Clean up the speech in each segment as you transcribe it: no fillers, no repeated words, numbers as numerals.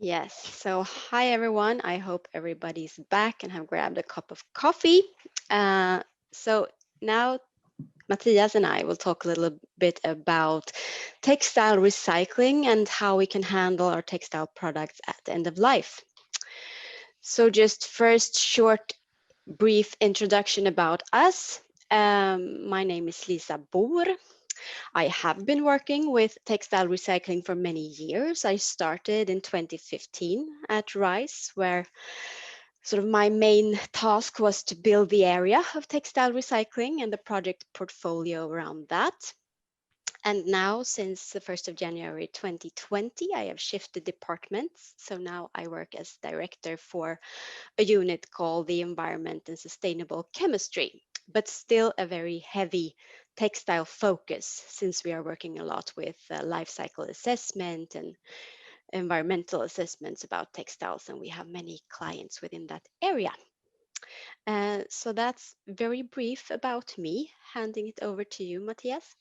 Yes, so hi everyone. I hope everybody's back and have grabbed a cup of coffee. So now Matthias and I will talk a little bit about textile recycling and how we can handle our textile products at the end of life. So just first short brief introduction about us. My name is Lisa Bour. I have been working with textile recycling for many years. I started in 2015 at RISE, where sort of my main task was to build the area of textile recycling and the project portfolio around that. And now, since the 1st of January 2020, I have shifted departments. So now I work as director for a unit called the Environment and Sustainable Chemistry, but still a very heavy textile focus since we are working a lot with life cycle assessment and environmental assessments about textiles, and we have many clients within that area. So that's very brief about me. Handing it over to you, Matthias.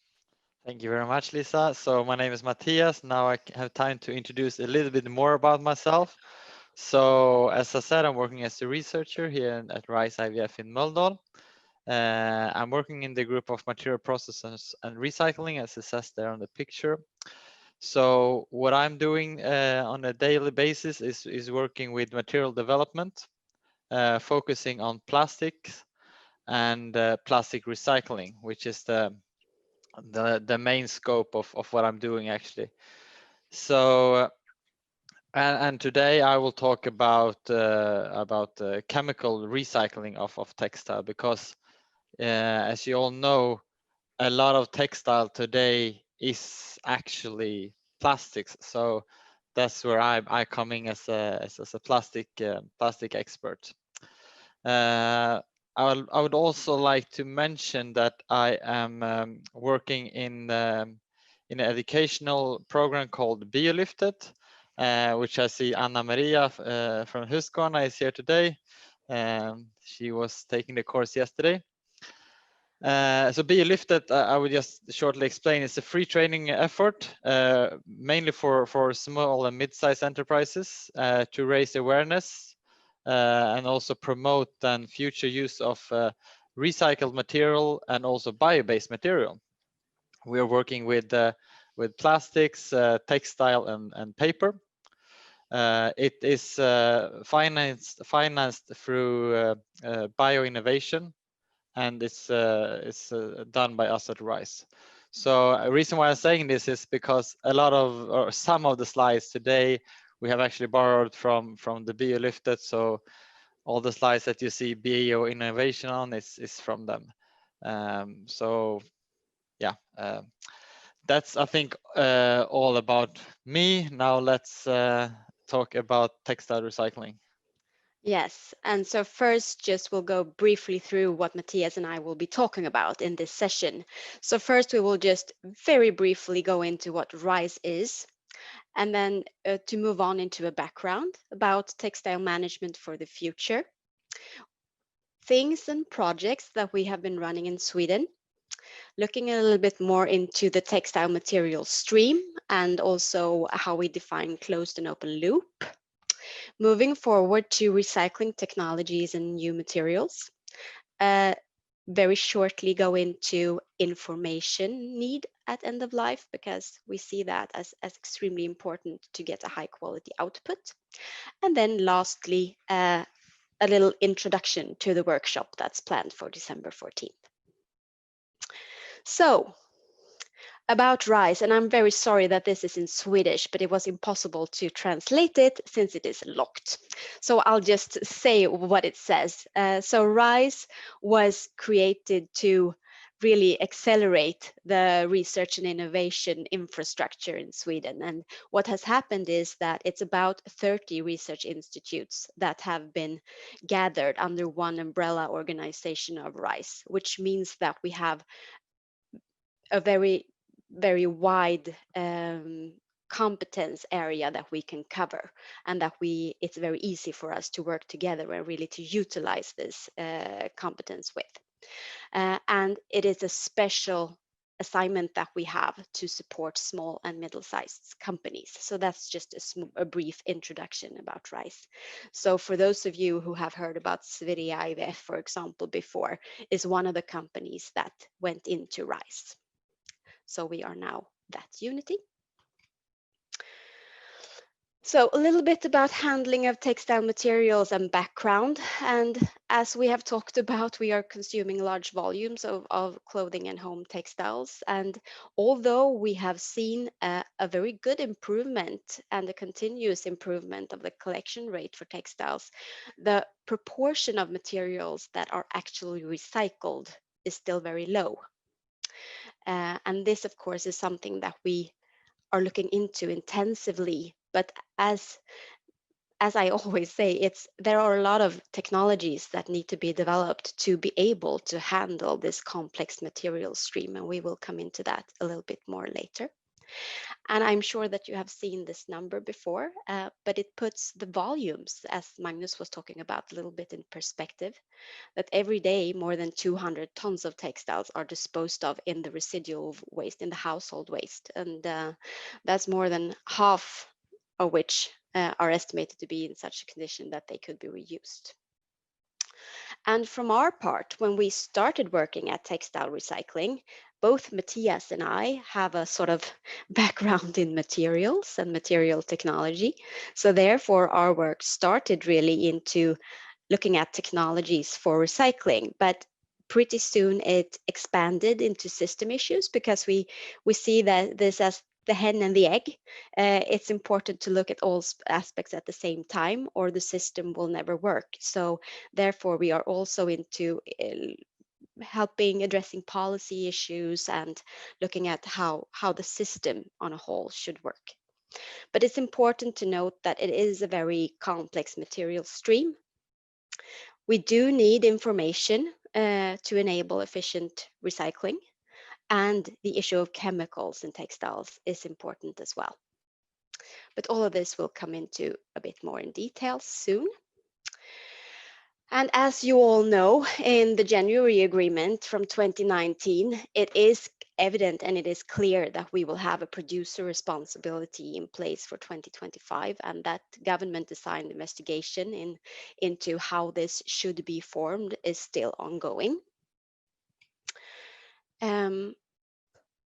Thank you very much, Lisa. So my name is Matthias. Now I have time to introduce a little bit more about myself. So as I said, I'm working as a researcher here at RISE IVF in Mölndal. I'm working in the group of material processes and recycling, as it says there on the picture. So what I'm doing on a daily basis is working with material development, focusing on plastics and plastic recycling, which is the main scope of what I'm doing actually. So and today I will talk about chemical recycling of textile, because as you all know, a lot of textile today is actually plastics. So that's where I come in as a plastic expert. I would also like to mention that I am working in an educational program called Bioliftet, which I see Anna Maria from Husqvarna is here today. She was taking the course yesterday. So Bioliftet, I would just shortly explain, it's a free training effort, mainly for small and mid-sized enterprises to raise awareness and also promote then future use of recycled material and also bio-based material. We are working with plastics, textile, and paper. It is financed through bio innovation, and it's done by us at RISE. So a reason why I'm saying this is because a lot of, or some of the slides today, we have actually borrowed from the Bioliftet. So all the slides that you see bio innovation on is from them. So yeah, that's I think all about me. Now let's talk about textile recycling. Yes, and so first just we'll go briefly through what Matthias and I will be talking about in this session. So first we will just very briefly go into what RISE is, and then to move on into a background about textile management for the future, things and projects that we have been running in Sweden, looking a little bit more into the textile material stream and also how we define closed and open loop. Moving forward to recycling technologies and new materials. Very shortly go into information need at end of life, because we see that as extremely important to get a high quality output. And then lastly, a little introduction to the workshop that's planned for December 14th. So about RISE, and I'm very sorry that this is in Swedish, but it was impossible to translate it since it is locked. So I'll just say what it says. So RISE was created to really accelerate the research and innovation infrastructure in Sweden. And what has happened is that it's about 30 research institutes that have been gathered under one umbrella organization of RISE, which means that we have a very wide competence area that we can cover, and that it's very easy for us to work together and really to utilize this competence with. And it is a special assignment that we have to support small and middle-sized companies. So that's just a brief introduction about RISE. So for those of you who have heard about Sverige IVF, for example, before, is one of the companies that went into RISE. So we are now that unity. So a little bit about handling of textile materials and background. And as we have talked about, we are consuming large volumes of clothing and home textiles. And although we have seen a very good improvement and a continuous improvement of the collection rate for textiles, the proportion of materials that are actually recycled is still very low. And this, of course, is something that we are looking into intensively. But as I always say, there are a lot of technologies that need to be developed to be able to handle this complex material stream, and we will come into that a little bit more later. And I'm sure that you have seen this number before, but it puts the volumes, as Magnus was talking about, a little bit in perspective, that every day more than 200 tons of textiles are disposed of in the residual waste, in the household waste, and that's more than half of which are estimated to be in such a condition that they could be reused. And from our part, when we started working at Textile Recycling, both Mattias and I have a sort of background in materials and material technology. So therefore, our work started really into looking at technologies for recycling, but pretty soon it expanded into system issues because we see that this as the hen and the egg. It's important to look at all aspects at the same time or the system will never work. So therefore we are also into helping addressing policy issues and looking at how the system on a whole should work. But it's important to note that it is a very complex material stream. We do need information to enable efficient recycling, and the issue of chemicals in textiles is important as well. But all of this will come into a bit more in detail soon. And as you all know, in the January agreement from 2019, it is evident and it is clear that we will have a producer responsibility in place for 2025, and that government designed investigation into how this should be formed is still ongoing.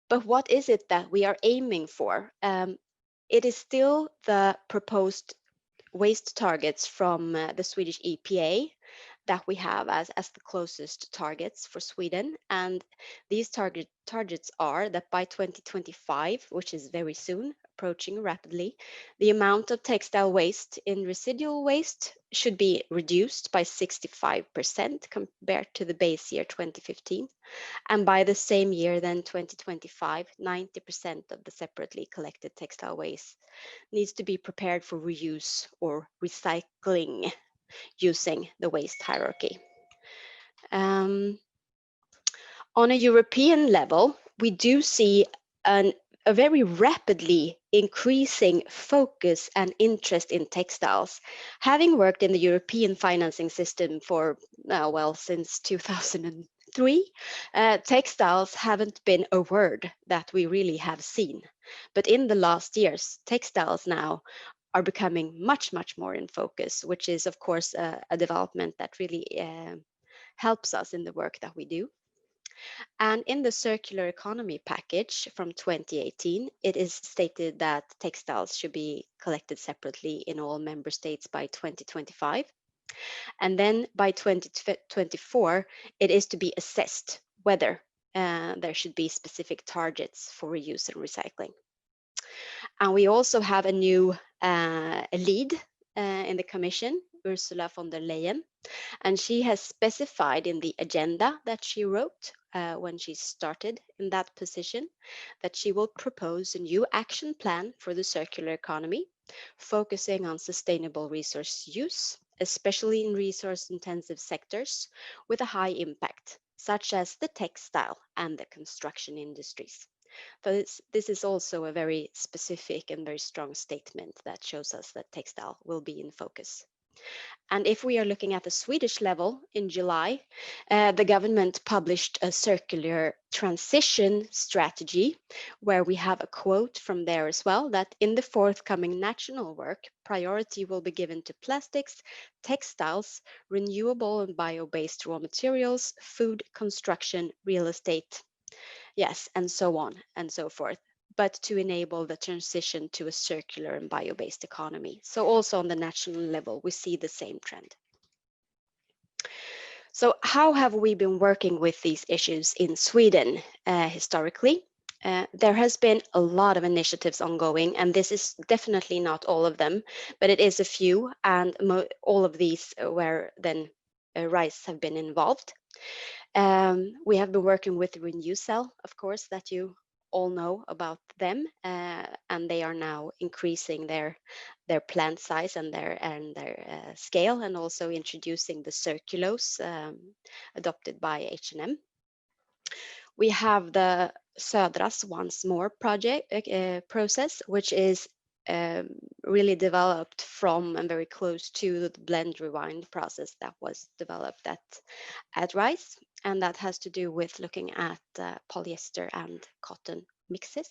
But what is it that we are aiming for? It is still the proposed waste targets from the Swedish EPA that we have as the closest targets for Sweden. And these targets are that by 2025, which is very soon, approaching rapidly, the amount of textile waste in residual waste should be reduced by 65% compared to the base year 2015. And by the same year, then 2025, 90% of the separately collected textile waste needs to be prepared for reuse or recycling using the waste hierarchy. On a European level, we do see a very rapidly increasing focus and interest in textiles. Having worked in the European financing system for, since 2003, textiles haven't been a word that we really have seen. But in the last years, textiles now are becoming much, much more in focus, which is, of course, a development that really helps us in the work that we do. And in the circular economy package from 2018, it is stated that textiles should be collected separately in all member states by 2025. And then by 2024, it is to be assessed whether there should be specific targets for reuse and recycling. And we also have a new lead in the Commission, Ursula von der Leyen, and she has specified in the agenda that she wrote when she started in that position that she will propose a new action plan for the circular economy, focusing on sustainable resource use, especially in resource-intensive sectors with a high impact, such as the textile and the construction industries. But this is also a very specific and very strong statement that shows us that textile will be in focus. And if we are looking at the Swedish level in July, the government published a circular transition strategy where we have a quote from there as well that in the forthcoming national work, priority will be given to plastics, textiles, renewable and bio-based raw materials, food, construction, real estate, yes, and so on and so forth, but to enable the transition to a circular and bio-based economy. So also on the national level, we see the same trend. So how have we been working with these issues in Sweden historically? There has been a lot of initiatives ongoing, and this is definitely not all of them, but it is a few, and all of these where then RISE have been involved. We have been working with Renewcell, of course, that you all know about them, and they are now increasing their plant size and their scale, and also introducing the Circulose adopted by H&M. We have the Södras Once More project process, which is really developed from and very close to the blend rewind process that was developed at RISE, and that has to do with looking at polyester and cotton mixes.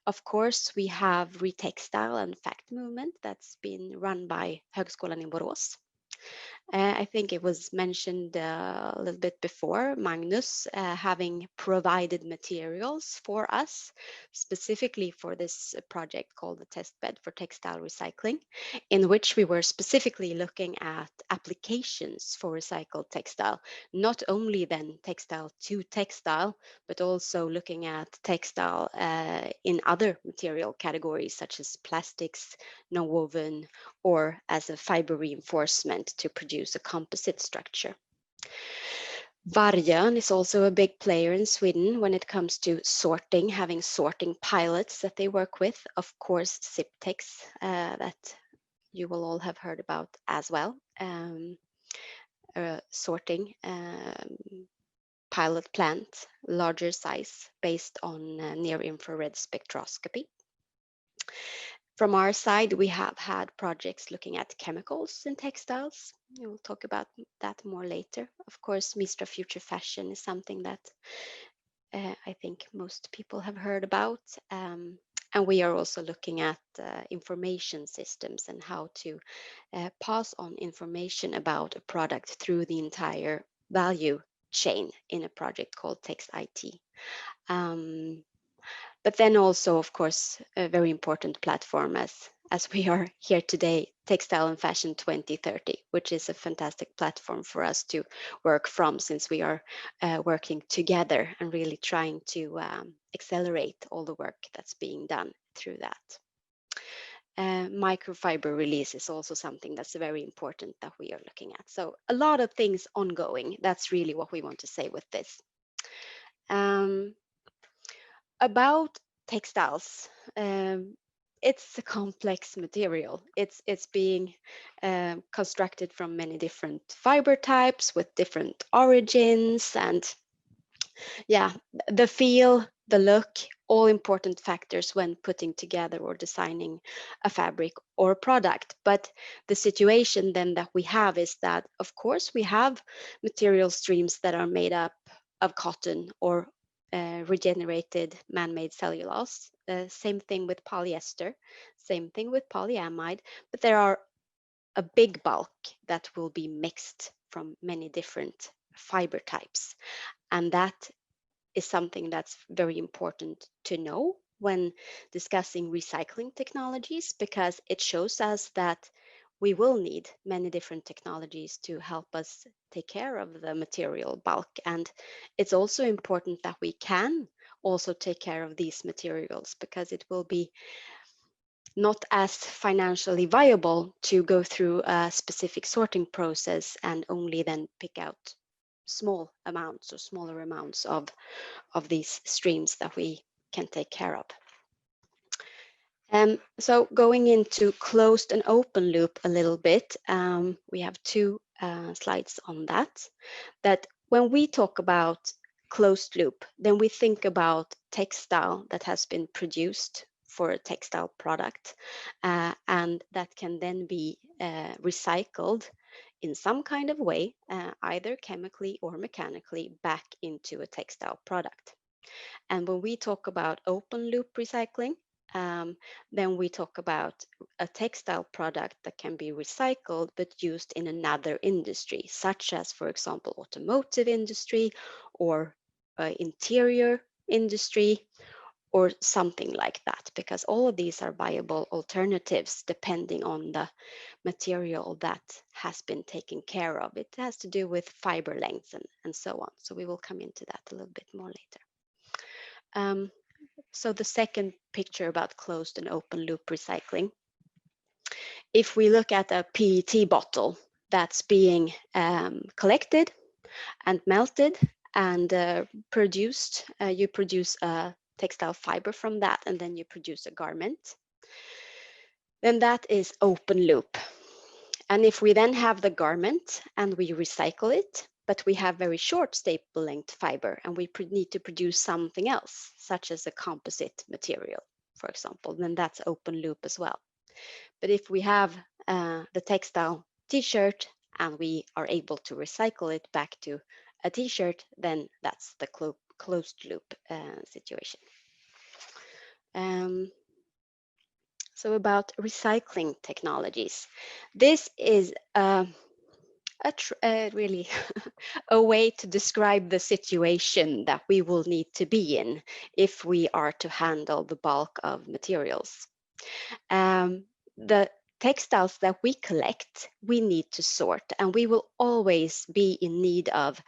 Of course, we have Retextile and Fact Movement that's been run by Högskolan in Borås. I think it was mentioned a little bit before, Magnus having provided materials for us, specifically for this project called the Test Bed for Textile Recycling, in which we were specifically looking at applications for recycled textile, not only then textile to textile, but also looking at textile in other material categories such as plastics, non-woven, or as a fiber reinforcement to produce a composite structure. Vargön is also a big player in Sweden when it comes to sorting, having sorting pilots that they work with. Of course, Siptex that you will all have heard about as well. Sorting pilot plant, larger size based on near-infrared spectroscopy. From our side, we have had projects looking at chemicals in textiles. We'll talk about that more later. Of course, Mistra Future Fashion is something that I think most people have heard about. And we are also looking at information systems and how to pass on information about a product through the entire value chain in a project called Text IT. But then also, of course, a very important platform as we are here today, Textile and Fashion 2030, which is a fantastic platform for us to work from, since we are working together and really trying to accelerate all the work that's being done through that. Microfiber release is also something that's very important that we are looking at. So a lot of things ongoing. That's really what we want to say with this. About textiles, it's a complex material. It's being constructed from many different fiber types with different origins, and yeah, the feel, the look, all important factors when putting together or designing a fabric or a product. But the situation then that we have is that, of course, we have material streams that are made up of cotton or regenerated man-made cellulose. Same thing with polyester, same thing with polyamide, but there are a big bulk that will be mixed from many different fiber types. And that is something that's very important to know when discussing recycling technologies, because it shows us that we will need many different technologies to help us take care of the material bulk. And it's also important that we can also take care of these materials, because it will be not as financially viable to go through a specific sorting process and only then pick out small amounts or smaller amounts of these streams that we can take care of. So going into closed and open loop a little bit, we have two slides on that. That when we talk about closed loop, then we think about textile that has been produced for a textile product, and that can then be recycled in some kind of way, either chemically or mechanically, back into a textile product. And when we talk about open loop recycling, then we talk about a textile product that can be recycled but used in another industry, such as, for example, automotive industry or interior industry or something like that, because all of these are viable alternatives depending on the material that has been taken care of. It has to do with fiber lengths and so on. So we will come into that a little bit more later. So the second picture about closed and open loop recycling. If we look at a PET bottle that's being collected and melted and produced, you produce a textile fiber from that, and then you produce a garment, then that is open loop. And if we then have the garment and we recycle it, but we have very short staple length fiber and we need to produce something else, such as a composite material, for example, then that's open loop as well. But if we have the textile t-shirt and we are able to recycle it back to a t-shirt, then that's the closed loop situation. So about recycling technologies, this is really a way to describe the situation that we will need to be in if we are to handle the bulk of materials. The textiles that we collect, we need to sort, and we will always be in need of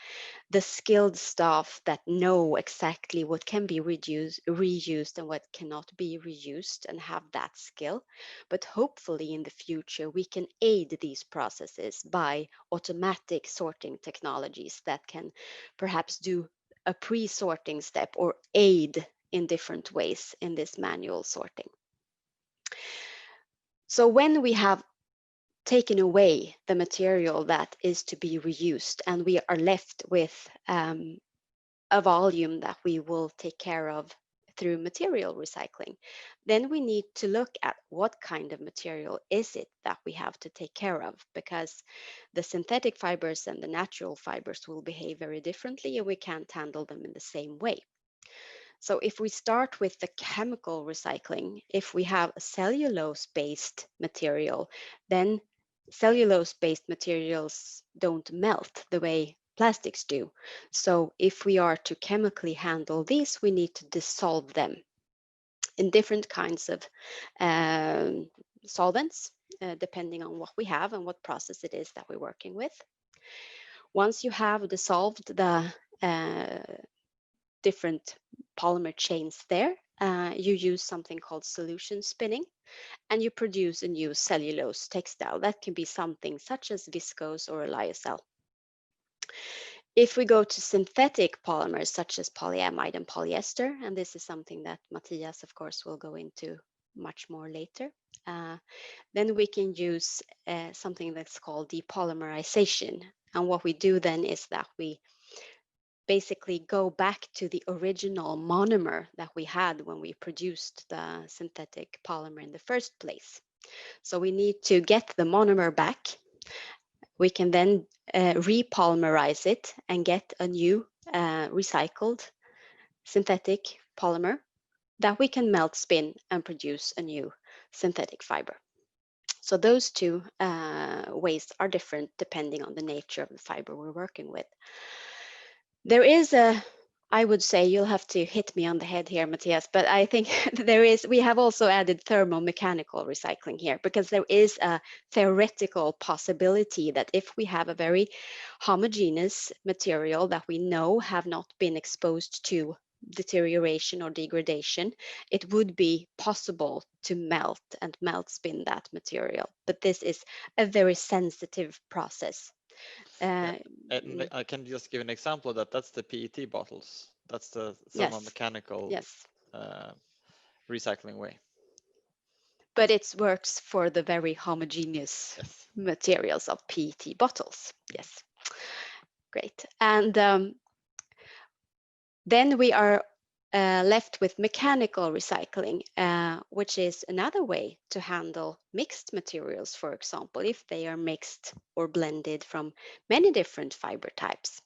the skilled staff that know exactly what can be reused and what cannot be reused and have that skill. But hopefully in the future, we can aid these processes by automatic sorting technologies that can perhaps do a pre-sorting step or aid in different ways in this manual sorting. So when we have taken away the material that is to be reused and we are left with a volume that we will take care of through material recycling, then we need to look at what kind of material is it that we have to take care of, because the synthetic fibers and the natural fibers will behave very differently and we can't handle them in the same way. So if we start with the chemical recycling, if we have a cellulose-based material, then cellulose-based materials don't melt the way plastics do. So if we are to chemically handle these, we need to dissolve them in different kinds of solvents, depending on what we have and what process it is that we're working with. Once you have dissolved the different polymer chains there, you use something called solution spinning, and you produce a new cellulose textile. That can be something such as viscose or a lyocell. If we go to synthetic polymers such as polyamide and polyester, and this is something that Mattias, of course, will go into much more later, then we can use something that's called depolymerization. And what we do then is that we basically go back to the original monomer that we had when we produced the synthetic polymer in the first place. So we need to get the monomer back. We can then repolymerize it and get a new recycled synthetic polymer that we can melt spin and produce a new synthetic fiber. So those two ways are different depending on the nature of the fiber we're working with. There is I would say, you'll have to hit me on the head here, Mattias, but I think we have also added thermo-mechanical recycling here, because there is a theoretical possibility that if we have a very homogeneous material that we know have not been exposed to deterioration or degradation, it would be possible to melt and melt spin that material. But this is a very sensitive process. And I can just give an example of that. That's the PET bottles. That's the thermo-mechanical recycling way. But it works for the very homogeneous materials of PET bottles. Yes, great. And then we are left with mechanical recycling, which is another way to handle mixed materials, for example, if they are mixed or blended from many different fiber types,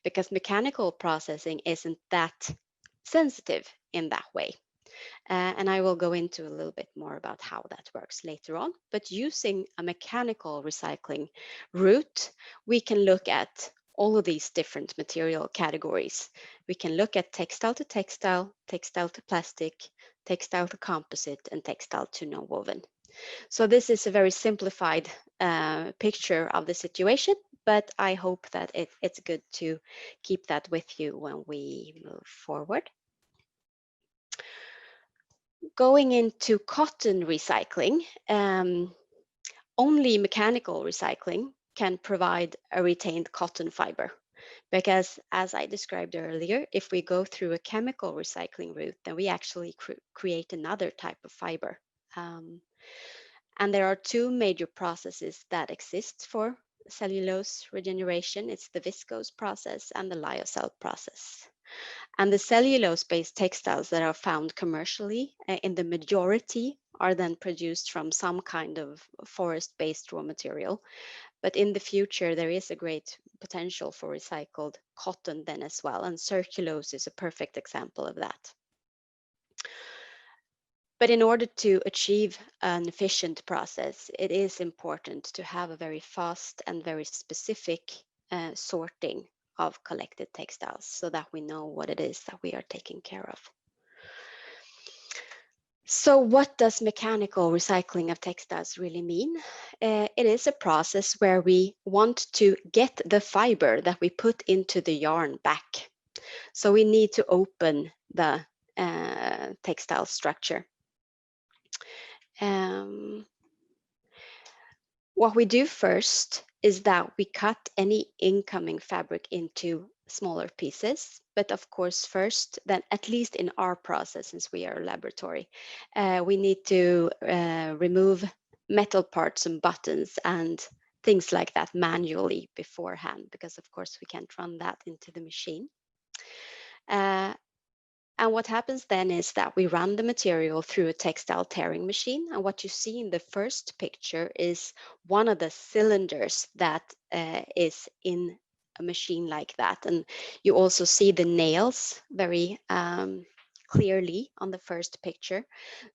because mechanical processing isn't that sensitive in that way. And I will go into a little bit more about how that works later on. But using a mechanical recycling route, we can look at all of these different material categories. We can look at textile to textile, textile to plastic, textile to composite, and textile to non-woven. So this is a very simplified picture of the situation, but I hope that it's good to keep that with you when we move forward. Going into cotton recycling, only mechanical recycling can provide a retained cotton fiber. Because as I described earlier, if we go through a chemical recycling route, then we actually create another type of fiber. And there are two major processes that exist for cellulose regeneration. It's the viscose process and the lyocell process. And the cellulose-based textiles that are found commercially in the majority are then produced from some kind of forest-based raw material. But in the future, there is a great potential for recycled cotton then as well. And cellulose is a perfect example of that. But in order to achieve an efficient process, it is important to have a very fast and very specific sorting of collected textiles so that we know what it is that we are taking care of. So what does mechanical recycling of textiles really mean? It is a process where we want to get the fiber that we put into the yarn back. So we need to open the textile structure. What we do first is that we cut any incoming fabric into smaller pieces. But of course, first, then at least in our process, since we are a laboratory, we need to remove metal parts and buttons and things like that manually beforehand, because of course we can't run that into the machine. And what happens then is that we run the material through a textile tearing machine. And what you see in the first picture is one of the cylinders that is in a machine like that. And you also see the nails very clearly on the first picture.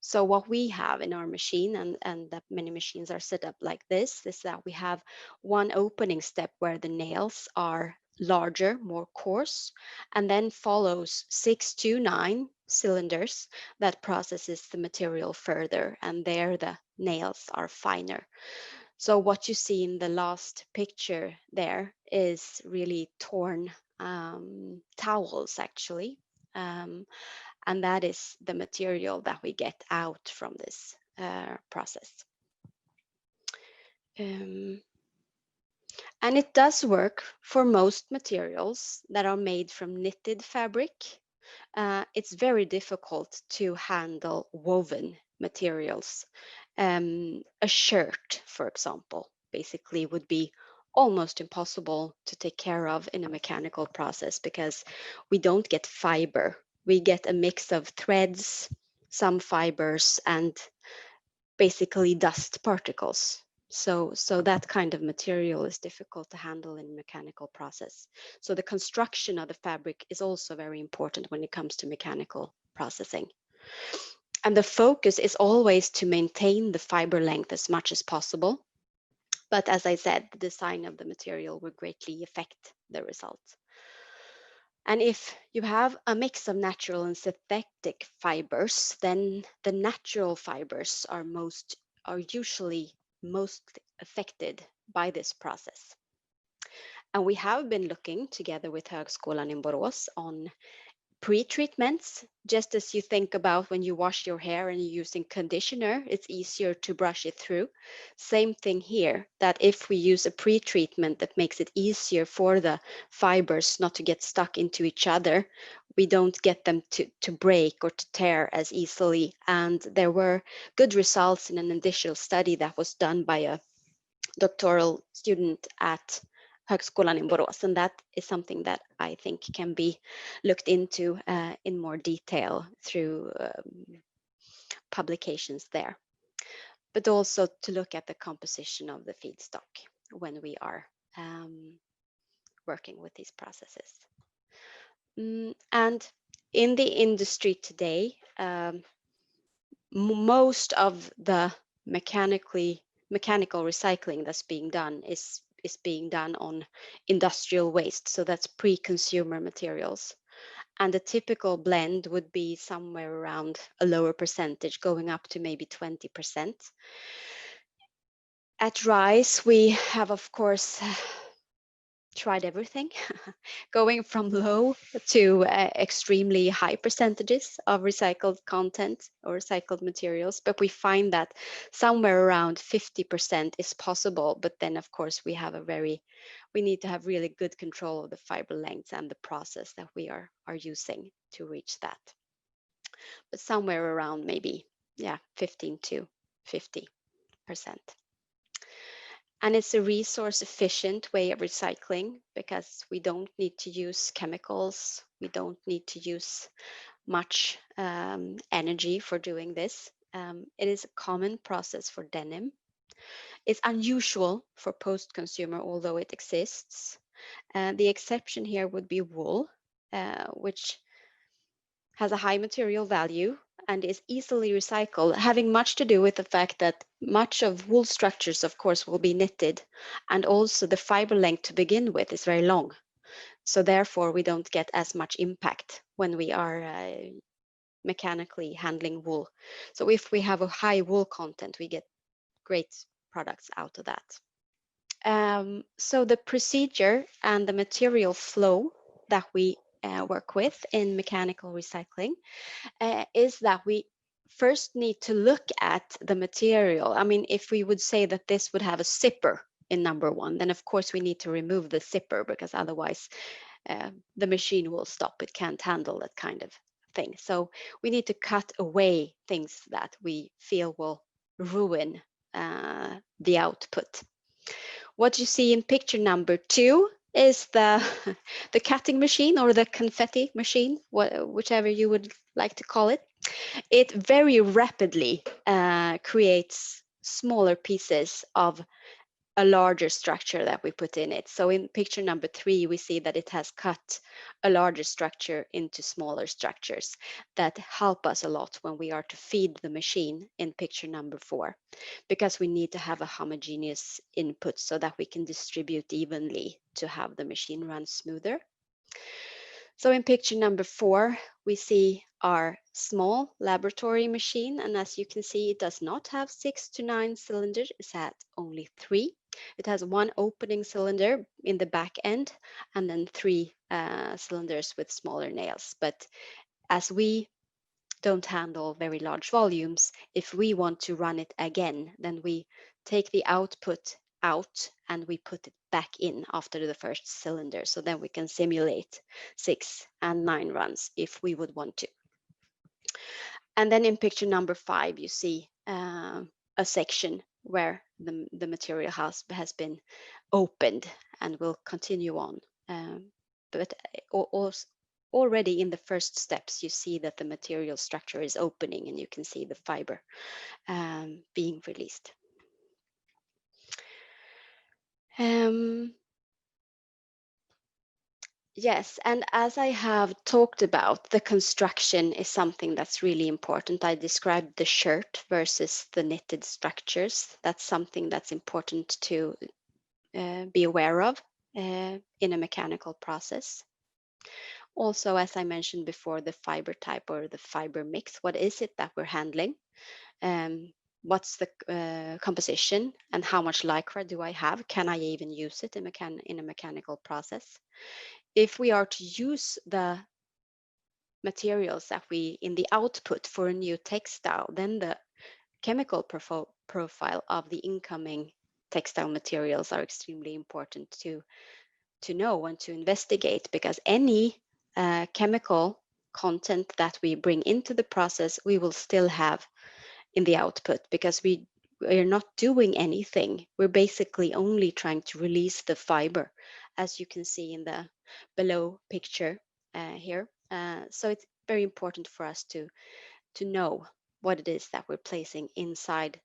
So what we have in our machine, and that many machines are set up like this, is that we have one opening step where the nails are larger, more coarse, and then follows 6 to 9 cylinders that processes the material further, and there the nails are finer. So what you see in the last picture there is really torn towels actually, and that is the material that we get out from this process. And it does work for most materials that are made from knitted fabric. It's very difficult to handle woven materials. A shirt, for example, basically would be almost impossible to take care of in a mechanical process because we don't get fiber. We get a mix of threads, some fibers, and basically dust particles. So that kind of material is difficult to handle in a mechanical process. So the construction of the fabric is also very important when it comes to mechanical processing. And the focus is always to maintain the fiber length as much as possible. But as I said, the design of the material will greatly affect the result. And if you have a mix of natural and synthetic fibers, then the natural fibers are usually most affected by this process. And we have been looking together with Högskolan in Borås on pre-treatments. Just as you think about when you wash your hair and you're using conditioner, it's easier to brush it through. Same thing here, that if we use a pre-treatment that makes it easier for the fibers not to get stuck into each other, we don't get them to break or to tear as easily. And there were good results in an initial study that was done by a doctoral student at Högskolan in Borås, and that is something that I think can be looked into in more detail through publications there, but also to look at the composition of the feedstock when we are working with these processes. And in the industry today, most of the mechanical recycling that's being done is being done on industrial waste. So that's pre-consumer materials. And a typical blend would be somewhere around a lower percentage, going up to maybe 20%. At RISE, we have, of course, tried everything, going from low to extremely high percentages of recycled content or recycled materials. But we find that somewhere around 50% is possible. But then, of course, we need to have really good control of the fiber lengths and the process that we are using to reach that. But somewhere around maybe, 15 to 50%. And it's a resource efficient way of recycling because we don't need to use chemicals. We don't need to use much energy for doing this. It is a common process for denim. It's unusual for post-consumer, although it exists. The exception here would be wool, which has a high material value and is easily recycled, having much to do with the fact that much of wool structures, of course, will be knitted, and also the fiber length to begin with is very long. So therefore, we don't get as much impact when we are mechanically handling wool. So if we have a high wool content, we get great products out of that. So the procedure and the material flow that we work with in mechanical recycling is that we first need to look at the material. I mean, if we would say that this would have a zipper in number one, then of course we need to remove the zipper because otherwise the machine will stop. It can't handle that kind of thing. So we need to cut away things that we feel will ruin the output. What you see in picture number 2 is the cutting machine or the confetti machine, whichever you would like to call it. It very rapidly creates smaller pieces of a larger structure that we put in it. So in picture number 3, we see that it has cut a larger structure into smaller structures that help us a lot when we are to feed the machine in picture number 4, because we need to have a homogeneous input so that we can distribute evenly to have the machine run smoother. So in picture number 4, we see our small laboratory machine, and as you can see, it does not have 6 to 9 cylinders, it has only 3. It has 1 opening cylinder in the back end and then 3 cylinders with smaller nails. But as we don't handle very large volumes, if we want to run it again, then we take the output out and we put it back in after the first cylinder. So then we can simulate 6 and 9 runs if we would want to. And then in picture number 5, you see a section where the material has been opened and will continue on. But already in the first steps, you see that the material structure is opening and you can see the fiber being released. Yes, and as I have talked about, the construction is something that's really important. I described the shirt versus the knitted structures. That's something that's important to be aware of in a mechanical process. Also, as I mentioned before, the fiber type or the fiber mix, what is it that we're handling? What's the composition and how much lycra do I have? Can I even use it in a mechanical process? If we are to use the materials that we in the output for a new textile, then the chemical profile of the incoming textile materials are extremely important to know and to investigate, because any chemical content that we bring into the process, we will still have in the output, because we we're not doing anything. We're basically only trying to release the fiber, as you can see in the below picture here. So it's very important for us to know what it is that we're placing inside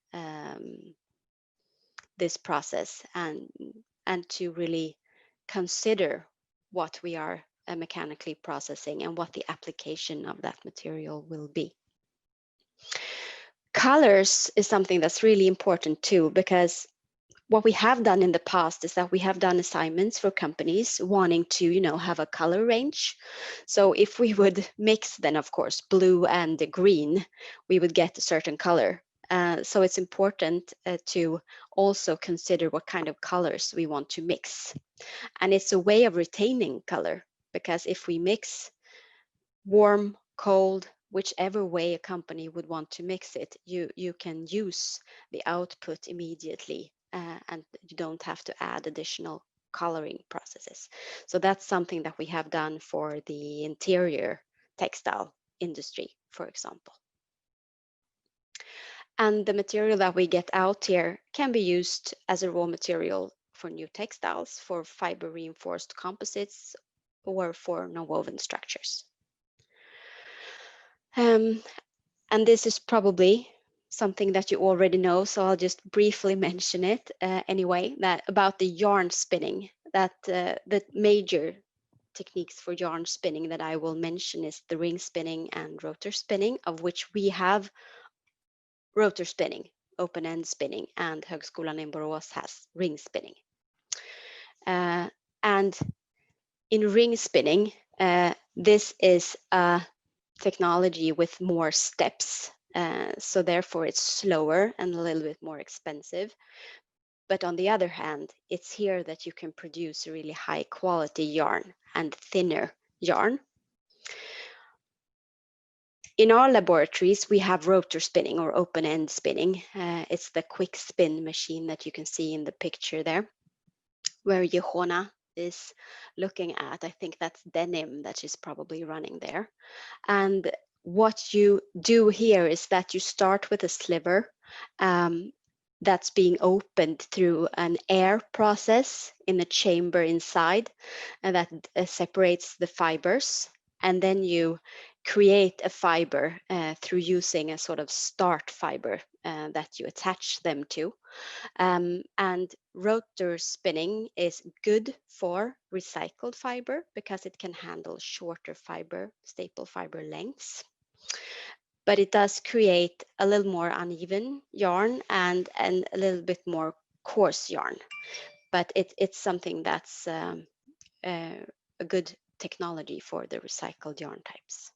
this process, and to really consider what we are mechanically processing and what the application of that material will be. Colors is something that's really important too, because what we have done in the past is that we have done assignments for companies wanting to, you know, have a color range. So if we would mix, then of course blue and green, we would get a certain color. So it's important to also consider what kind of colors we want to mix. And it's a way of retaining color, because if we mix warm, cold, whichever way a company would want to mix it, you can use the output immediately, and you don't have to add additional coloring processes. So that's something that we have done for the interior textile industry, for example. And the material that we get out here can be used as a raw material for new textiles, for fiber reinforced composites, or for nonwoven structures. And this is probably something that you already know, so I'll just briefly mention it anyway, that about the yarn spinning, that the major techniques for yarn spinning that I will mention is the ring spinning and rotor spinning, of which we have rotor spinning, open-end spinning, and Högskolan in Borås has ring spinning. And in ring spinning, this is a technology with more steps, so therefore it's slower and a little bit more expensive. But on the other hand, it's here that you can produce really high quality yarn and thinner yarn. In our laboratories, we have rotor spinning or open-end spinning. It's the quick spin machine that you can see in the picture there, where Johanna is looking at. I think that's denim that she's probably running there. And what you do here is that you start with a sliver that's being opened through an air process in a chamber inside, and that separates the fibers. And then you create a fiber through using a sort of start fiber that you attach them to. And rotor spinning is good for recycled fiber because it can handle shorter fiber, staple fiber lengths. But it does create a little more uneven yarn and a little bit more coarse yarn. But it's something that's a good technology for the recycled yarn types.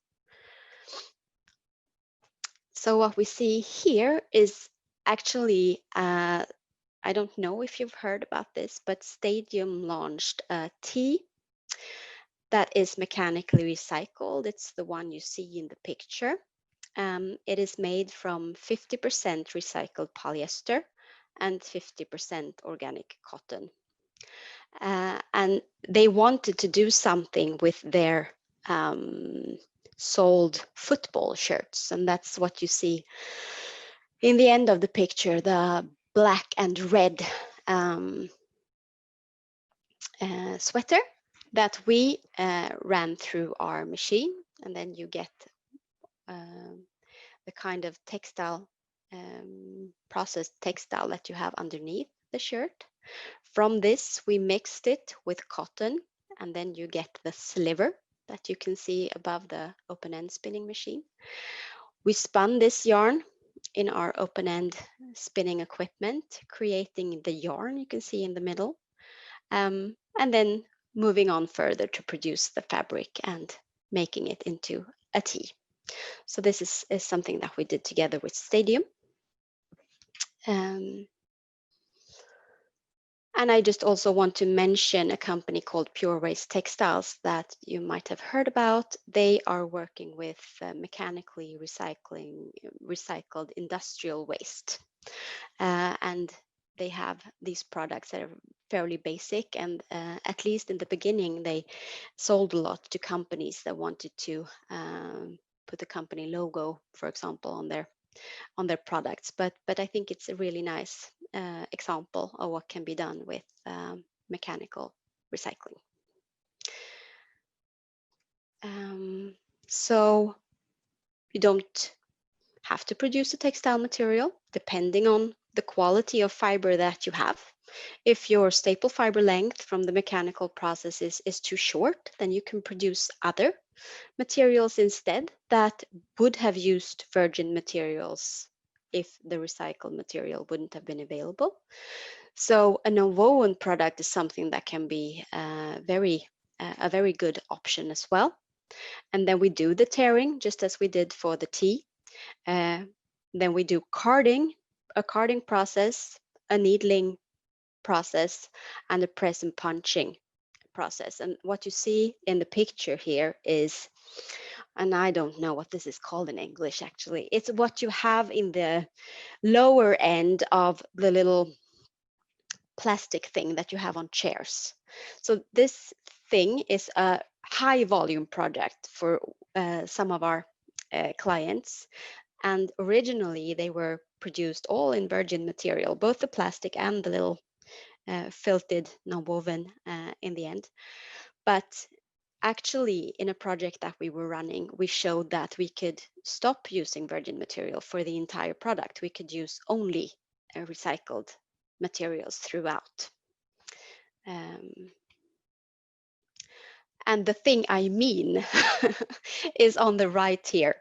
So what we see here is actually I don't know if you've heard about this, but Stadium launched a tea that is mechanically recycled. It's the one you see in the picture. It is made from 50% recycled polyester and 50% organic cotton. And they wanted to do something with their sold football shirts, and that's what you see in the end of the picture, the black and red sweater that we ran through our machine, and then you get the kind of textile, processed textile that you have underneath the shirt. From this, we mixed it with cotton, and then you get the sliver that you can see above the open-end spinning machine. We spun this yarn in our open-end spinning equipment, creating the yarn you can see in the middle, and then moving on further to produce the fabric and making it into a tee. So this is something that we did together with Stadium. And I just also want to mention a company called Pure Waste Textiles that you might have heard about. They are working with mechanically recycled industrial waste. And they have these products that are fairly basic, and at least in the beginning, they sold a lot to companies that wanted to put the company logo, for example, on their on their products, but I think it's a really nice example of what can be done with mechanical recycling. So you don't have to produce a textile material depending on the quality of fiber that you have. If your staple fiber length from the mechanical process is too short, then you can produce other materials instead that would have used virgin materials if the recycled material wouldn't have been available. So a non-woven product is something that can be a very good option as well. And then we do the tearing just as we did for the tee. Then we do carding, a carding process, a needling process, and a press and punching process. And what you see in the picture here is, and I don't know what this is called in English actually, it's what you have in the lower end of the little plastic thing that you have on chairs. So this thing is a high volume project for some of our clients. And originally they were produced all in virgin material, both the plastic and the little felted non-woven in the end. But actually, in a project that we were running, we showed that we could stop using virgin material for the entire product. We could use only recycled materials throughout. And the thing I mean is on the right here.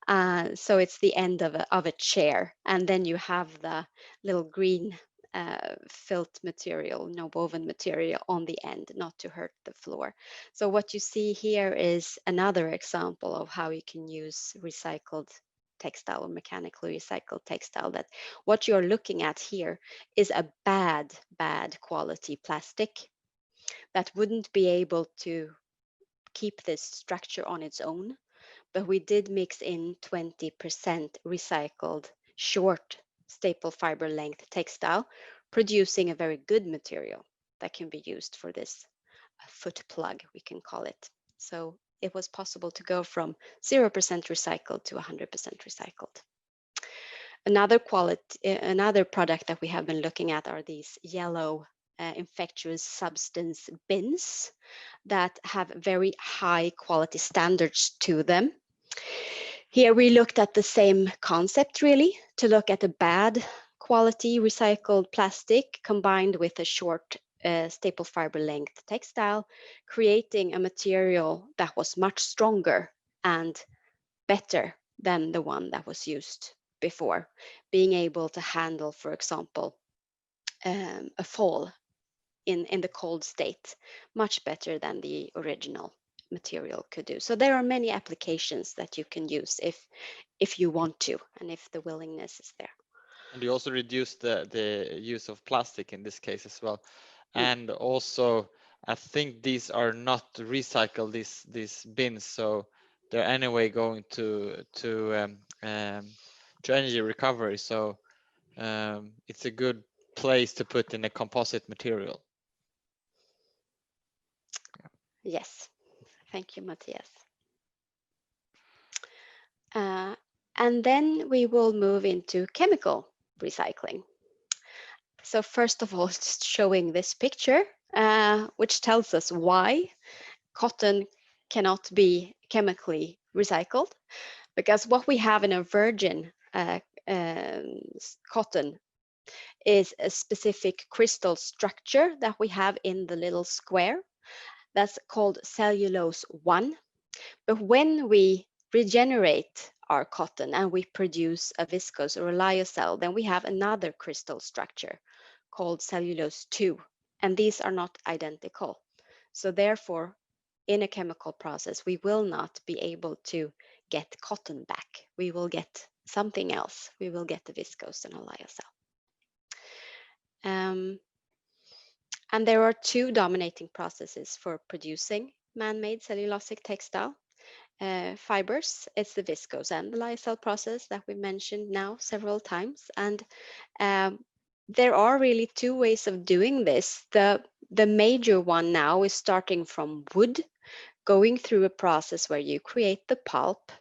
So it's the end of a chair. And then you have the little green felt material, no woven material on the end, not to hurt the floor. So what you see here is another example of how you can use recycled textile or mechanically recycled textile. That what you're looking at here is a bad quality plastic that wouldn't be able to keep this structure on its own, but we did mix in 20% recycled short staple fiber length textile, producing a very good material that can be used for this foot plug, we can call it. So it was possible to go from 0% recycled to 100% recycled. Another product that we have been looking at are these yellow infectious substance bins that have very high quality standards to them. Here we looked at the same concept really, to look at a bad quality recycled plastic combined with a short staple fiber length textile, creating a material that was much stronger and better than the one that was used before, being able to handle, for example, a fall in the cold state much better than the original material could do. So there are many applications that you can use if you want to and if the willingness is there. And you also reduce the use of plastic in this case as well. And also, I think these are not recycled, these bins, so they're anyway going to energy recovery. So it's a good place to put in a composite material. Yes, thank you, Matthias. And then we will move into chemical recycling. So first of all, just showing this picture, which tells us why cotton cannot be chemically recycled. Because what we have in a virgin cotton is a specific crystal structure that we have in the little square. That's called cellulose 1. But when we regenerate our cotton and we produce a viscose or a lyocell, then we have another crystal structure called cellulose 2. And these are not identical. So therefore, in a chemical process, we will not be able to get cotton back. We will get something else. We will get the viscose and a lyocell. And there are two dominating processes for producing man-made cellulosic textile fibers. It's the viscose and the lyocell process that we mentioned now several times. And there are really two ways of doing this. The major one now is starting from wood, going through a process where you create the pulp.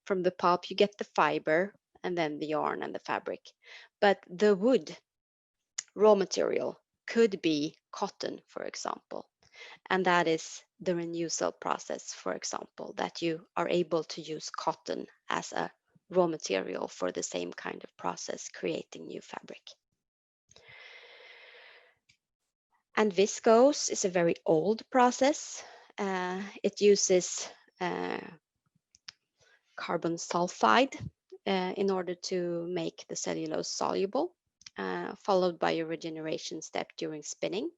From the pulp, you get the fiber, and then the yarn and the fabric. But the wood raw material could be cotton, for example, and that is the renewal process, for example, that you are able to use cotton as a raw material for the same kind of process, creating new fabric. And viscose is a very old process. It uses carbon sulfide in order to make the cellulose soluble, followed by a regeneration step during spinning.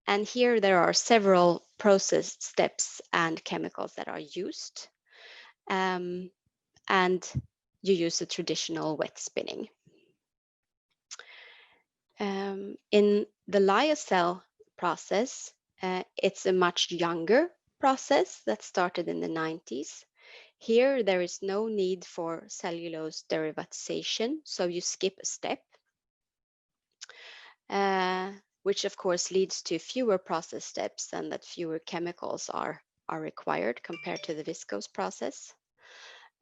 And here there are several process steps and chemicals that are used. And you use a traditional wet spinning. In the lyocell process, it's a much younger process that started in the 90s. Here, there is no need for cellulose derivatization, so you skip a step, which of course leads to fewer process steps and that fewer chemicals are required compared to the viscose process.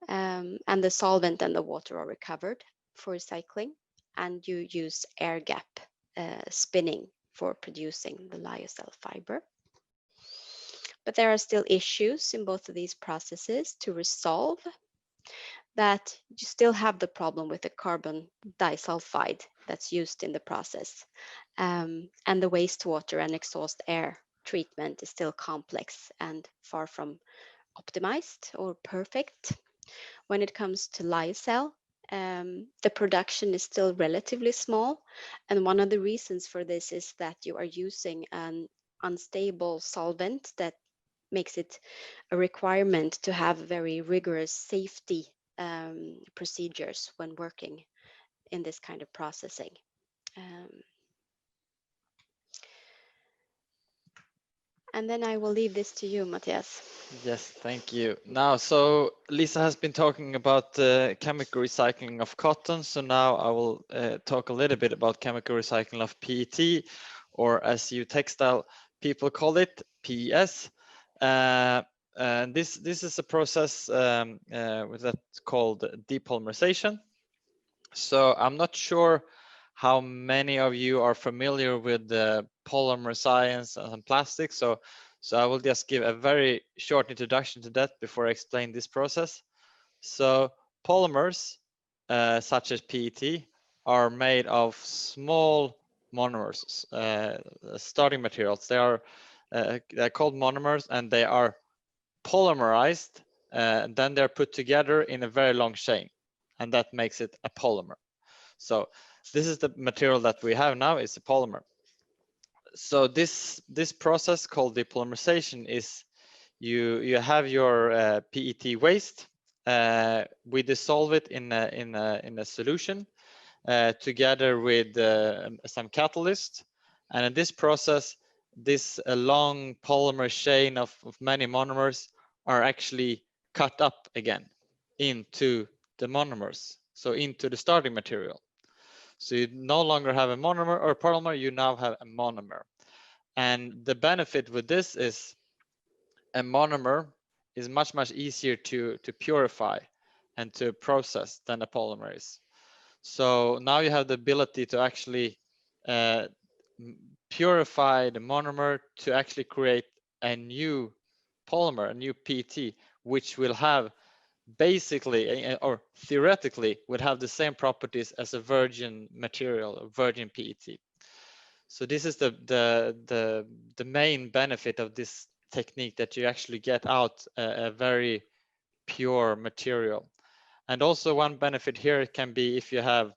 And the solvent and the water are recovered for recycling, and you use air gap spinning for producing the lyocell fiber. But there are still issues in both of these processes to resolve, that you still have the problem with the carbon disulfide that's used in the process. And the wastewater and exhaust air treatment is still complex and far from optimized or perfect. When it comes to lyocell, the production is still relatively small. And one of the reasons for this is that you are using an unstable solvent that makes it a requirement to have very rigorous safety procedures when working in this kind of processing. And then I will leave this to you, Mattias. Yes, thank you. Now, so Lisa has been talking about the chemical recycling of cotton. So now I will talk a little bit about chemical recycling of PET, or as you textile people call it, PES. This is a process that's called depolymerization. So I'm not sure how many of you are familiar with the polymer science and plastics. So I will just give a very short introduction to that before I explain this process. So polymers, such as PET, are made of small monomers, starting materials. They're called monomers, and they are polymerized. Then they're put together in a very long chain, and that makes it a polymer. So this is the material that we have now, is a polymer. So this process called depolymerization is you have your PET waste. We dissolve it in a solution together with some catalyst, and in this process, this long polymer chain of many monomers are actually cut up again into the monomers, so into the starting material. So you no longer have a monomer or polymer, you now have a monomer. And the benefit with this is a monomer is much easier to purify and to process than a polymer is. So now you have the ability to actually purify the monomer to actually create a new polymer, a new PET, which will have basically or theoretically would have the same properties as a virgin material, a virgin PET. So this is the main benefit of this technique, that you actually get out a very pure material. And also one benefit here can be if you have,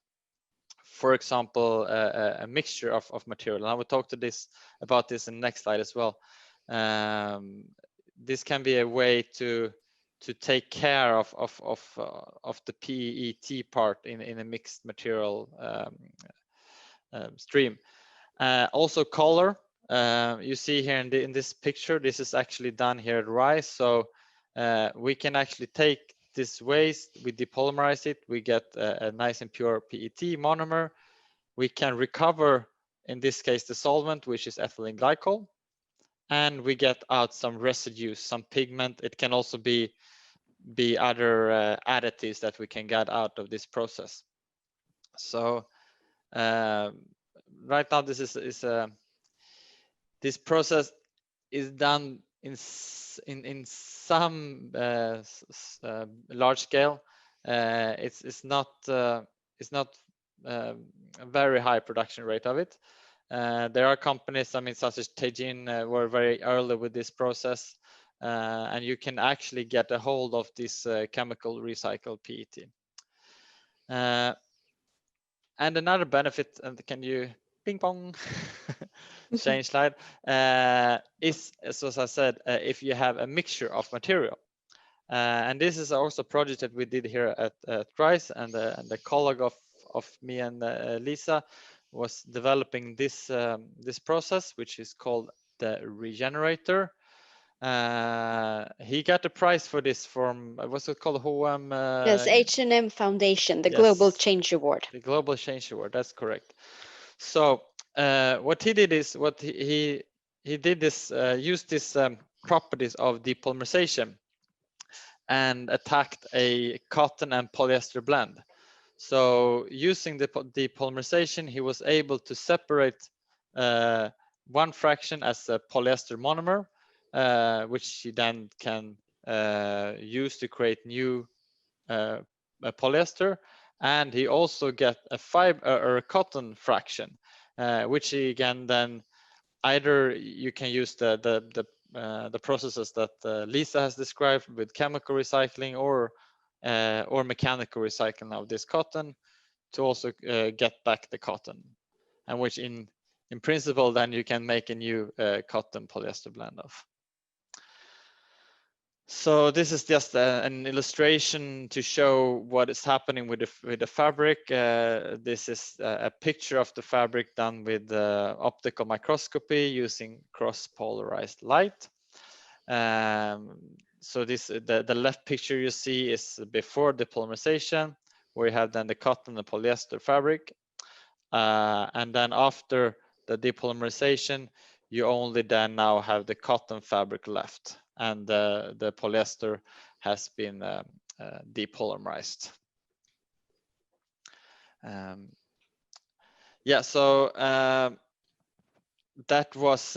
for example, a mixture of material. And I will talk about this in the next slide as well. This can be a way to take care of the PET part in a mixed material stream. Also color. You see here in this picture, this is actually done here at RISE. So we can actually take this waste, we depolymerize it, we get a nice and pure PET monomer. We can recover, in this case, the solvent, which is ethylene glycol, and we get out some residues, some pigment. It can also be be other additives that we can get out of this process. So right now this this process is done in some large scale. It's not a very high production rate of it. There are companies, I mean, such as Teijin were very early with this process, and you can actually get a hold of this chemical recycled PET. And another benefit, and can you ping pong change slide, is, as I said, if you have a mixture of material. And this is also a project that we did here at Rice, and the colleague of me and Lisa was developing this this process, which is called the Regenerator. He got a prize for this from, what's it called? Yes, H&M Foundation, the yes, Global Change Award. The Global Change Award, that's correct. So what he did is, he did this, used this properties of depolymerization and attacked a cotton and polyester blend. So using the depolymerization, he was able to separate one fraction as a polyester monomer, which he then can use to create new polyester. And he also get a fiber or a cotton fraction, which he can then either you can use the processes that Lisa has described with chemical recycling or mechanical recycling of this cotton to also get back the cotton, and which in principle then you can make a new cotton polyester blend of. So this is just an illustration to show what is happening with the fabric. This is a picture of the fabric done with optical microscopy using cross-polarized light. So this the left picture you see is before depolymerization, where you have then the cotton and polyester fabric, and then after the depolymerization, you only then now have the cotton fabric left, and the polyester has been depolymerized. Yeah, so that was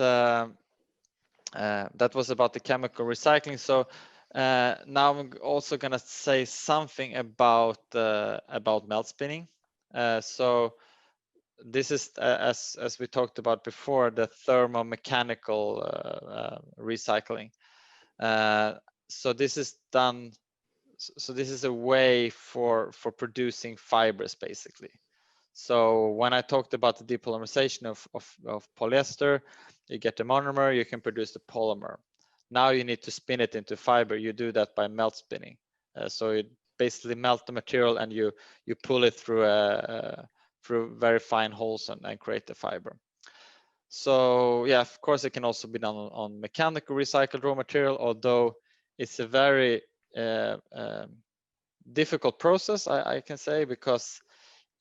about the chemical recycling. So now I'm also gonna say something about melt spinning. So this is, as we talked about before, the thermo-mechanical recycling. So this is done. So this is a way for producing fibers, basically. So when I talked about the depolymerization of polyester, you get the monomer, you can produce the polymer. Now you need to spin it into fiber. You do that by melt spinning. So you basically melt the material and you pull it through through very fine holes and create the fiber. So yeah, of course it can also be done on mechanical recycled raw material, although it's a very difficult process, I can say, because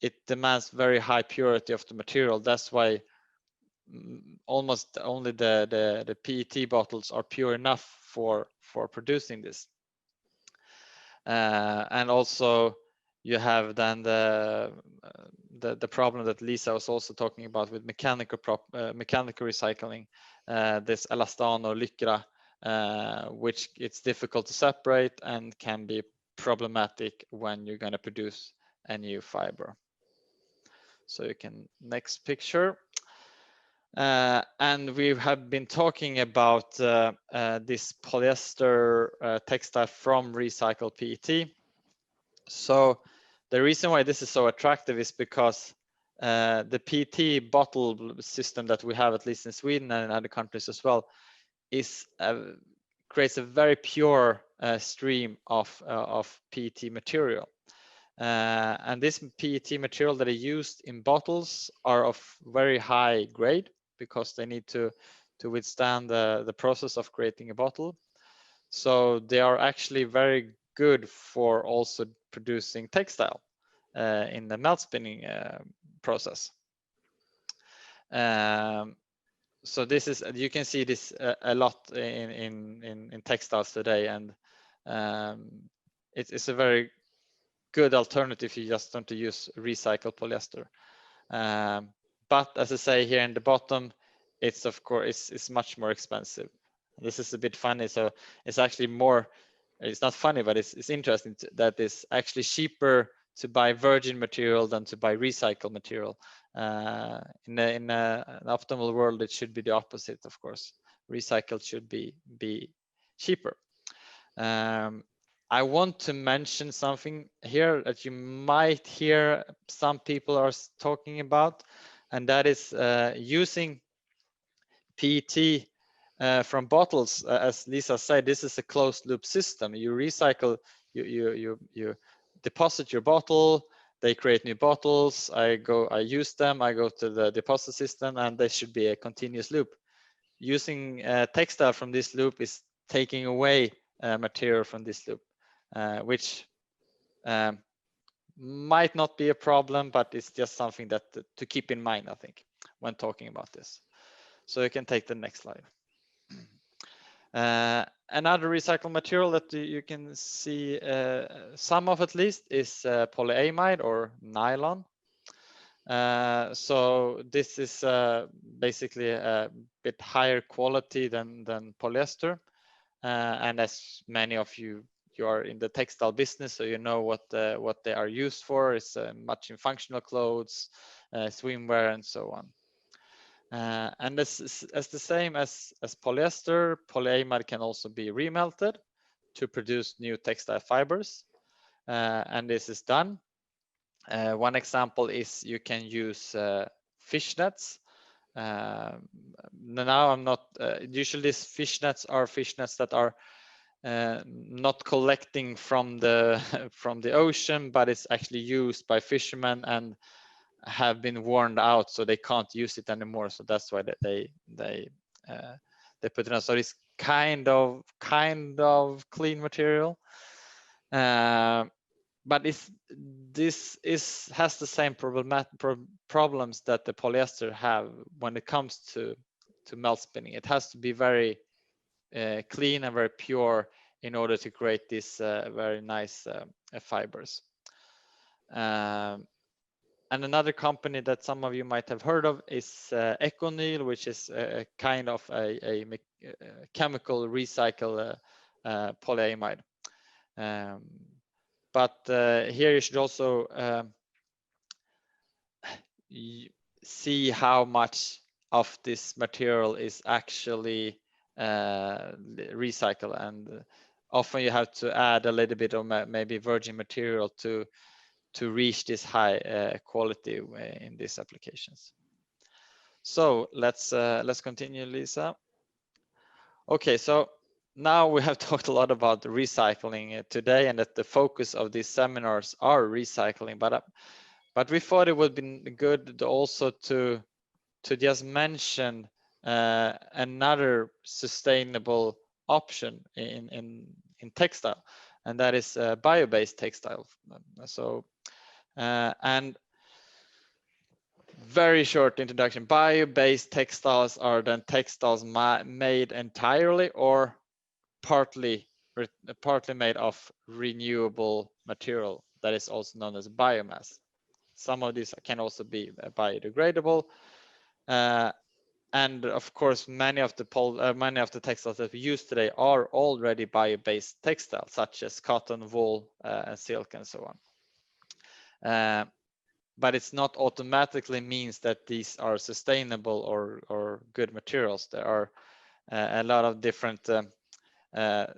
it demands very high purity of the material. That's why almost only the PET bottles are pure enough for producing this. And also you have then the problem that Lisa was also talking about with mechanical recycling, this elastano lycra, which it's difficult to separate and can be problematic when you're going to produce a new fiber. So you can, next picture. And we have been talking about this polyester textile from recycled PET. So the reason why this is so attractive is because the PET bottle system that we have, at least in Sweden and in other countries as well, is creates a very pure stream of PET material. And this PET material that are used in bottles are of very high grade because they need to withstand the process of creating a bottle. So they are actually very good for also producing textile in the melt spinning process. So this is, you can see this a lot in textiles today, and it's a very good alternative if you just want to use recycled polyester. But as I say here in the bottom, it's of course it's much more expensive. This is a bit funny, so it's actually more. It's not funny, but it's interesting that it's actually cheaper to buy virgin material than to buy recycled material. In an optimal world, it should be the opposite, of course. Recycled should be cheaper. I want to mention something here that you might hear some people are talking about, and that is using PET from bottles. As Lisa said, this is a closed loop system. You recycle, you deposit your bottle, they create new bottles, I use them, I go to the deposit system, and there should be a continuous loop. Using textile from this loop is taking away material from this loop, which might not be a problem, but it's just something that to keep in mind, I think, when talking about this. So you can take the next slide. Another recycled material that you can see some of at least is polyamide or nylon. So this is basically a bit higher quality than polyester. And as many of you are in the textile business, so you know what they are used for. It's much in functional clothes, swimwear, and so on. And as the same as polyester, polyamide can also be remelted to produce new textile fibers, and this is done. One example is you can use fishnets. Now I'm not. Usually, these fishnets are fishnets that are not collecting from the from the ocean, but it's actually used by fishermen and have been worn out, so they can't use it anymore. So that's why they put it on. So it's kind of clean material, but this has the same problems that the polyester have when it comes to melt spinning. It has to be very clean and very pure in order to create these very nice fibers. And another company that some of you might have heard of is Econyl, which is a kind of a chemical recycle polyamide. But here you should also see how much of this material is actually recycled, and often you have to add a little bit of maybe virgin material to reach this high quality in these applications. So let's continue, Lisa. Okay, so now we have talked a lot about recycling today, and that the focus of these seminars are recycling. But we thought it would be good also to just mention another sustainable option in textile, and that is bio-based textile. So and very short introduction: bio-based textiles are then textiles made entirely or partly made of renewable material that is also known as biomass. Some of these can also be biodegradable, and of course many of the textiles that we use today are already bio-based textiles, such as cotton, wool, and silk, and so on. But it's not automatically means that these are sustainable or good materials. There are a lot of different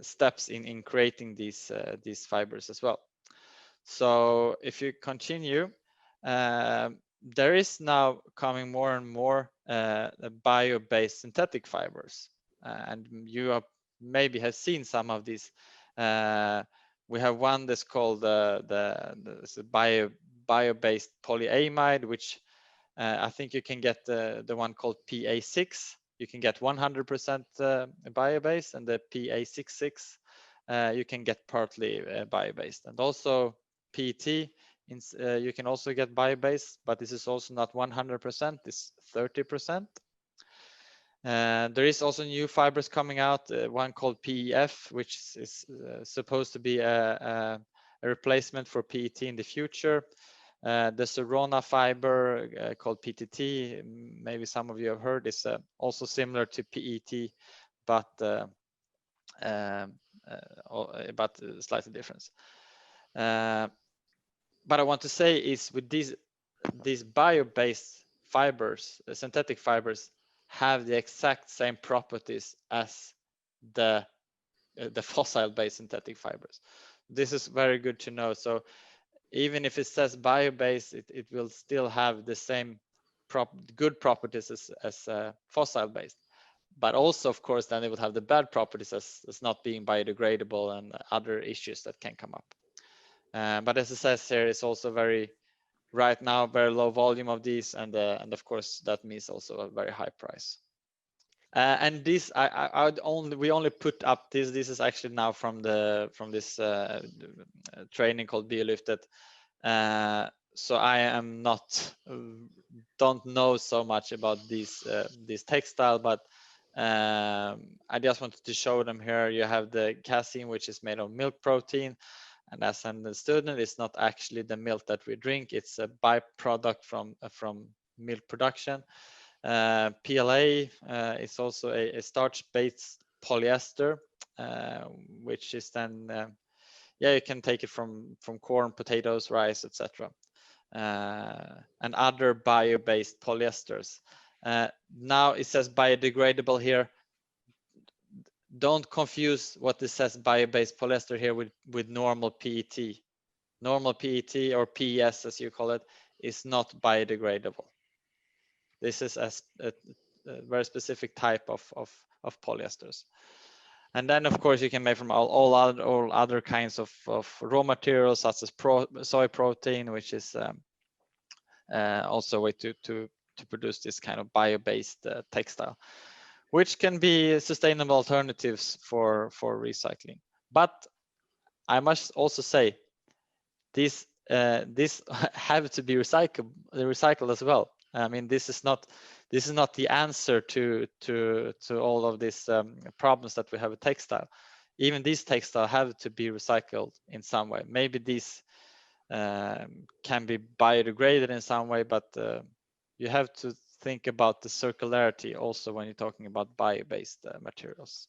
steps in creating these fibers as well. So if you continue, there is now coming more and more bio-based synthetic fibers, and you maybe have seen some of these. We have one that's called the bio-based polyamide, which I think you can get the one called PA6. You can get 100% bio-based, and the PA66 you can get partly bio-based, and also PET. You can also get bio-based, but this is also not 100%. It's 30%. There is also new fibers coming out, one called PEF, which is supposed to be a replacement for PET in the future. There's a Rona fiber called PTT. Maybe some of you have heard. It's also similar to PET, but slightly different. But I want to say is with these bio-based fibers, synthetic fibers, have the exact same properties as the fossil-based synthetic fibers. This is very good to know. So even if it says bio-based, it will still have the same good properties as fossil-based. But also, of course, then it would have the bad properties as not being biodegradable and other issues that can come up. But as it says here, it's also right now very low volume of these, and of course that means also a very high price. And this we only put up this. This is actually now from this training called Biolifted. So I am don't know so much about these textile, but I just wanted to show them here. You have the casein, which is made of milk protein. And as I understood it, it's not actually the milk that we drink. It's a byproduct from milk production. PLA is also a starch-based polyester, which is then, you can take it from corn, potatoes, rice, etc. And other bio-based polyesters. Now it says biodegradable here. Don't confuse what this says bio-based polyester here with normal PET. Normal PET or PES, as you call it, is not biodegradable. This is a very specific type of polyesters. And then, of course, you can make from all other kinds of raw materials, such as soy protein, which is also a way to produce this kind of bio-based textile, which can be sustainable alternatives for recycling. But I must also say, this have to be recycled as well. I mean, this is not the answer to all of these problems that we have with textile. Even these textile have to be recycled in some way. Maybe these can be biodegraded in some way, but you have to think about the circularity also when you're talking about bio-based materials.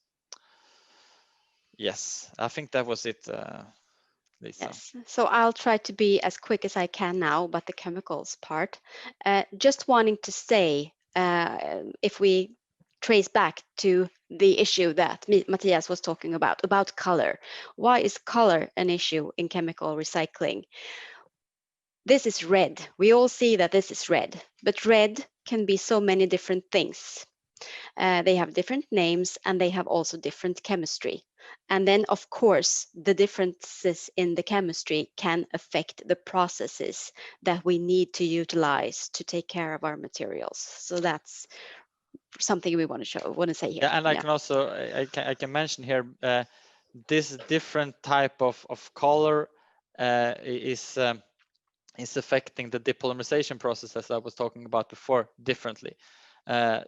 Yes, I think that was it, Lisa. Yes, so I'll try to be as quick as I can now, but the chemicals part. Just wanting to say, if we trace back to the issue that Mattias was talking about color. Why is color an issue in chemical recycling? This is red. We all see that this is red, but red can be so many different things. They have different names and they have also different chemistry. And then, of course, the differences in the chemistry can affect the processes that we need to utilize to take care of our materials. So that's something we want to say here. Yeah, and I can also I can mention here this different type of color is affecting the depolymerization process, as I was talking about before, differently.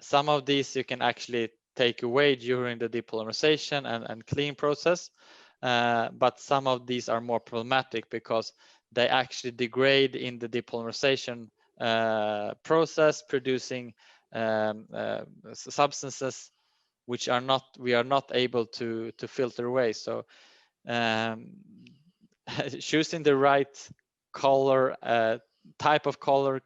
Some of these you can actually take away during the depolymerization and clean process, but some of these are more problematic because they actually degrade in the depolymerization process, producing substances which we are not able to filter away. So choosing the right color, type of color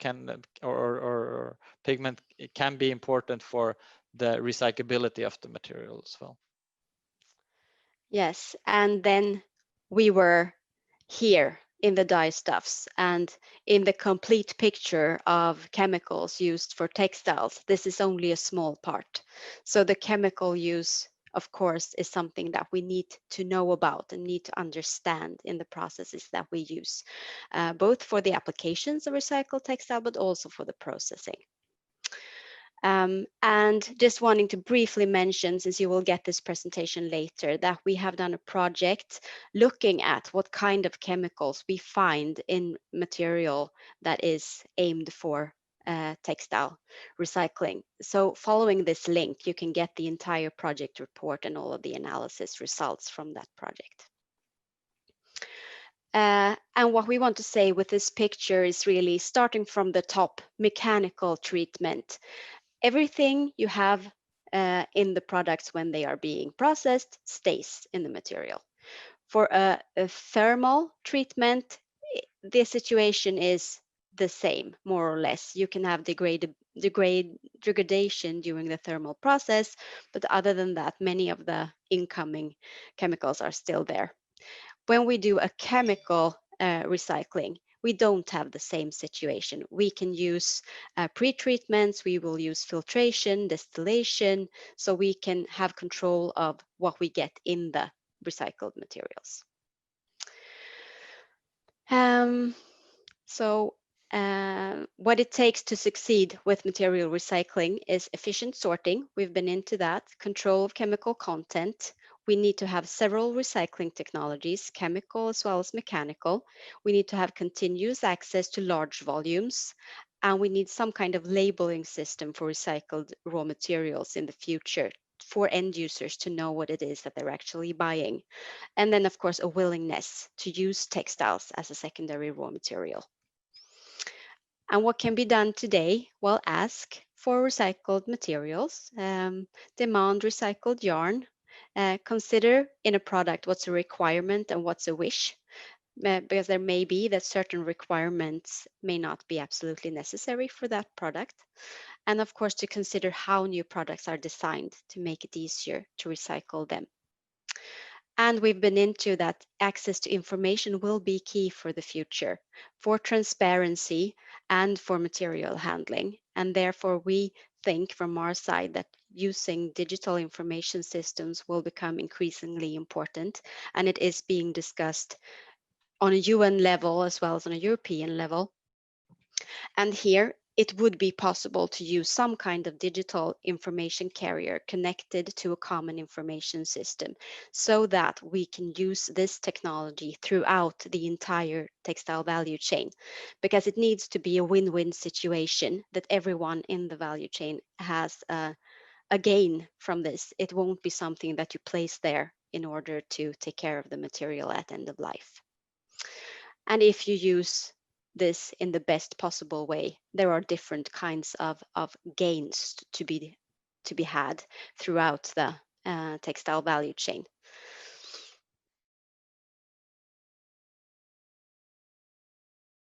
or pigment, it can be important for the recyclability of the material as well. Yes, and then we were here in the dyestuffs and in the complete picture of chemicals used for textiles. This is only a small part. So the chemical use, of course, is something that we need to know about and need to understand in the processes that we use, both for the applications of recycled textile, but also for the processing. And just wanting to briefly mention, since you will get this presentation later, that we have done a project looking at what kind of chemicals we find in material that is aimed for textile recycling. So following this link, you can get the entire project report and all of the analysis results from that project. And what we want to say with this picture is really starting from the top, mechanical treatment. Everything you have in the products when they are being processed stays in the material. For a thermal treatment, the situation is the same, more or less. You can have degradation during the thermal process, but other than that, many of the incoming chemicals are still there. When we do a chemical recycling, we don't have the same situation. We can use pre-treatments, we will use filtration, distillation, so we can have control of what we get in the recycled materials. What it takes to succeed with material recycling is efficient sorting. We've been into that. Control of chemical content. We need to have several recycling technologies, chemical as well as mechanical. We need to have continuous access to large volumes. And we need some kind of labeling system for recycled raw materials in the future for end users to know what it is that they're actually buying. And then, of course, a willingness to use textiles as a secondary raw material. And what can be done today? Well, ask for recycled materials, demand recycled yarn, consider in a product what's a requirement and what's a wish, because there may be that certain requirements may not be absolutely necessary for that product. And of course, to consider how new products are designed to make it easier to recycle them. And we've been into that access to information will be key for the future, for transparency and for material handling. And therefore, we think from our side that using digital information systems will become increasingly important. And it is being discussed on a UN level as well as on a European level. And here, it would be possible to use some kind of digital information carrier connected to a common information system so that we can use this technology throughout the entire textile value chain, because it needs to be a win-win situation that everyone in the value chain has a gain from this. It won't be something that you place there in order to take care of the material at end of life. And if you use this in the best possible way, there are different kinds of gains to be had throughout the textile value chain.